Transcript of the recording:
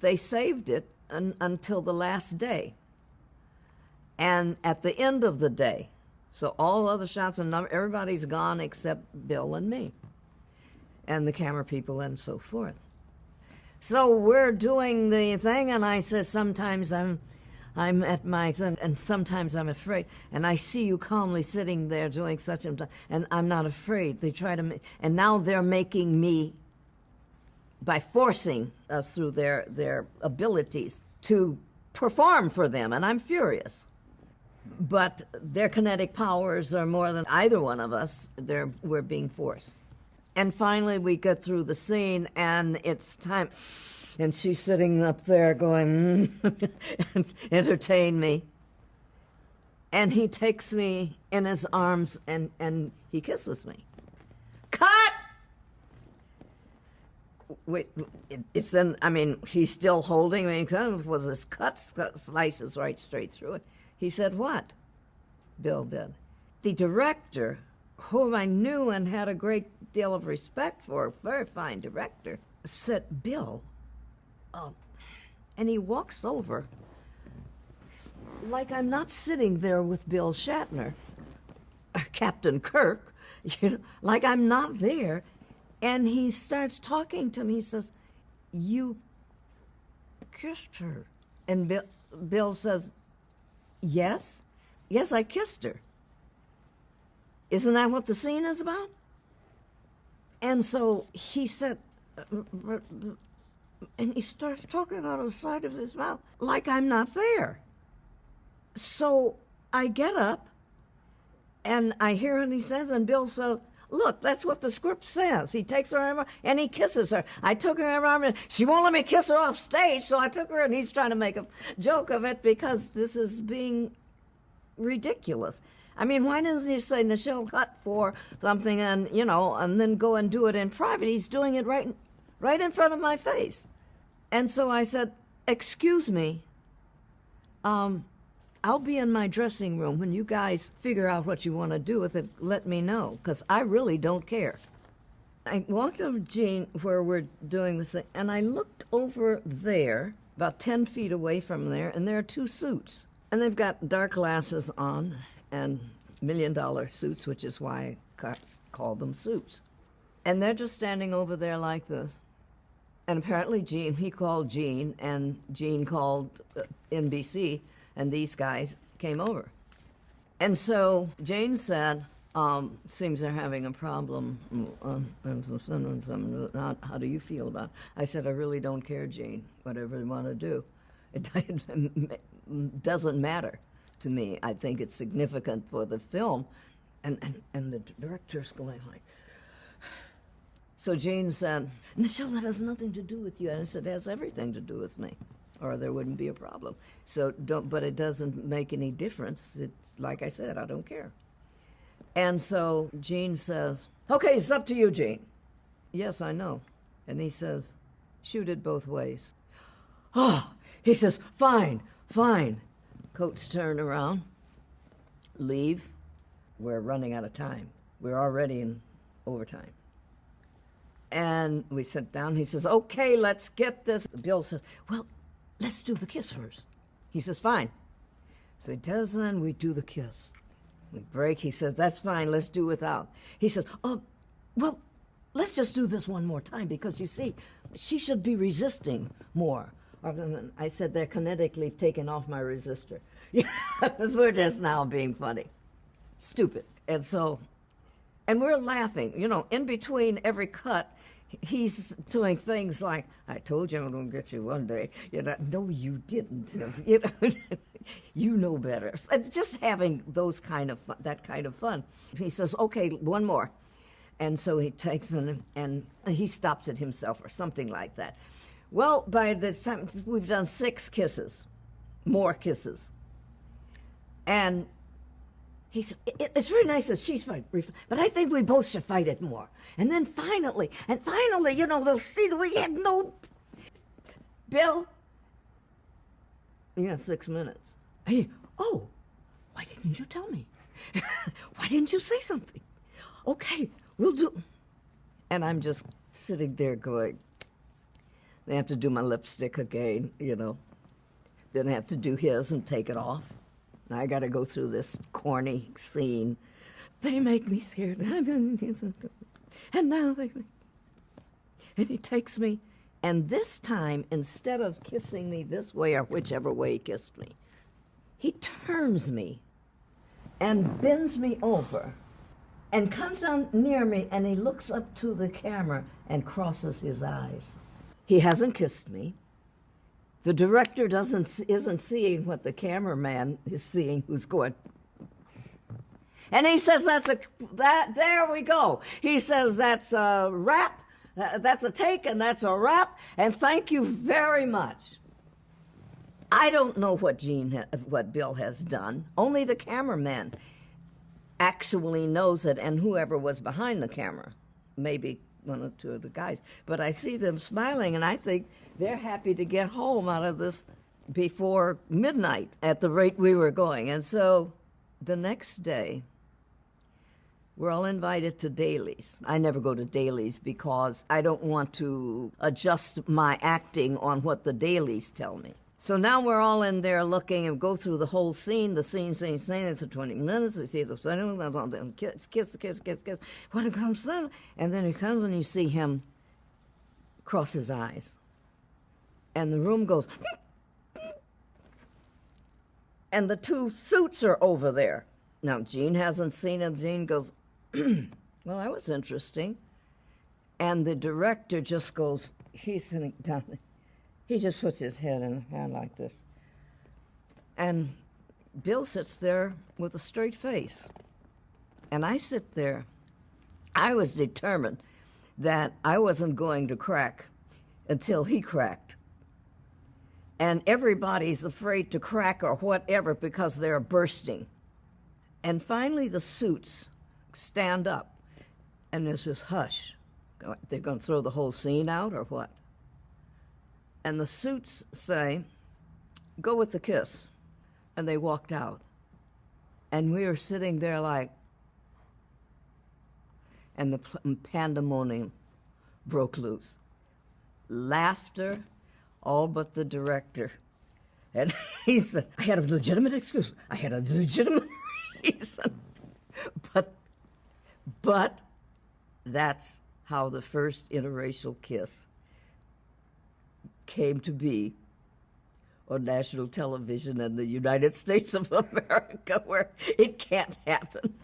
they saved it until the last day. And at the end of the day, so all other shots and everybody's gone except Bill and me, and the camera people and so forth. So we're doing the thing, and I said, sometimes I'm at my, and sometimes I'm afraid. And I see you calmly sitting there doing such and I'm not afraid. They try to, and now they're making me, by forcing us through their abilities, to perform for them, and I'm furious. But their kinetic powers are more than either one of us. We're being forced. And finally, we get through the scene, and it's time. And she's sitting up there going, and entertain me. And he takes me in his arms, and he kisses me. Cut! Wait, it's in, I mean, he's still holding me, with this cut slices right straight through it. He said, what? Bill did. The director, whom I knew and had a great deal of respect for, a very fine director, said, Bill, and he walks over like I'm not sitting there with Bill Shatner, Captain Kirk, like I'm not there. And he starts talking to me. He says, you kissed her. And Bill says, yes, I kissed her. Isn't that what the scene is about? And so he said, and he starts talking out of the side of his mouth like I'm not there. So I get up and I hear what he says, and Bill says, look, that's what the script says. He takes her arm and he kisses her. I took her arm and she won't let me kiss her off stage, so I took her, and he's trying to make a joke of it because this is being ridiculous. I mean, why doesn't he say, Nichelle, cut for something and, and then go and do it in private? He's doing it right in front of my face. And so I said, excuse me, I'll be in my dressing room. When you guys figure out what you want to do with it, let me know, because I really don't care. I walked over to Jean where we're doing this thing, and I looked over there, about 10 feet away from there, and there are two suits. And they've got dark glasses on and $1 million suits, which is why I call them suits. And they're just standing over there like this. And apparently he called Gene, and Gene called NBC, and these guys came over. And so Jane said, seems they're having a problem. How do you feel about it? I said, I really don't care, Jane, whatever they want to do. It doesn't matter to me. I think it's significant for the film. And the director's going like, so Jane said, Nichelle, that has nothing to do with you. And I said, it has everything to do with me, or there wouldn't be a problem. So but it doesn't make any difference. It's like I said, I don't care. And so Gene says, okay, it's up to you, Gene. Yes, I know. And he says, shoot it both ways. Oh, he says, fine. Coats turn around, leave. We're running out of time. We're already in overtime. And we sit down. He says, okay, let's get this. Bill says, well, let's do the kiss first. He says, fine. So he does, and we do the kiss. We break. He says, that's fine. Let's do without. He says, well, let's just do this one more time, because you see, she should be resisting more. I said, they're kinetically taking off my resistor. Because we're just now being funny. Stupid. And so, and we're laughing. In between every cut, he's doing things like, I told you I'm going to get you one day. No, you didn't. You know better. Just having that kind of fun. He says, okay, one more. And so he takes and he stops it himself or something like that. Well, by the time we've done 6 kisses, more kisses. And he said, it's very nice that she's fighting, but I think we both should fight it more. And then finally, they'll see that we had no... Bill, you got 6 minutes. Oh, why didn't you tell me? Why didn't you say something? Okay, we'll do... And I'm just sitting there going... I have to do my lipstick again, you know. Then I have to do his and take it off. And I got to go through this corny scene. They make me scared. And now they... And he takes me, and this time, instead of kissing me this way or whichever way he kissed me, he turns me and bends me over and comes down near me, and he looks up to the camera and crosses his eyes. He hasn't kissed me. The director isn't seeing what the cameraman is seeing, who's going. And he says, there we go. He says, that's a wrap. That's a take, and that's a wrap, and thank you very much. I don't know what Bill has done. Only the cameraman actually knows it, and whoever was behind the camera, maybe one or two of the guys. But I see them smiling, and I think they're happy to get home out of this before midnight at the rate we were going. And so the next day, we're all invited to dailies. I never go to dailies because I don't want to adjust my acting on what the dailies tell me. So now we're all in there looking and go through the whole scene. The scene. It's for 20 minutes. We see the kiss. When it comes, and then he comes and you see him cross his eyes. And the room goes, and the two suits are over there. Now, Gene hasn't seen it. Gene goes, well, that was interesting. And the director just goes, he's sitting down. He just puts his head in the hand like this. And Bill sits there with a straight face. And I sit there. I was determined that I wasn't going to crack until he cracked. And everybody's afraid to crack or whatever because they're bursting. And finally the suits stand up, and there's this hush. They're going to throw the whole scene out or what? And the suits say, go with the kiss. And they walked out. And we were sitting there like, and the pandemonium broke loose. Laughter, all but the director. And he said, I had a legitimate excuse. I had a legitimate reason. But that's how the first interracial kiss came to be on national television in the United States of America, where it can't happen.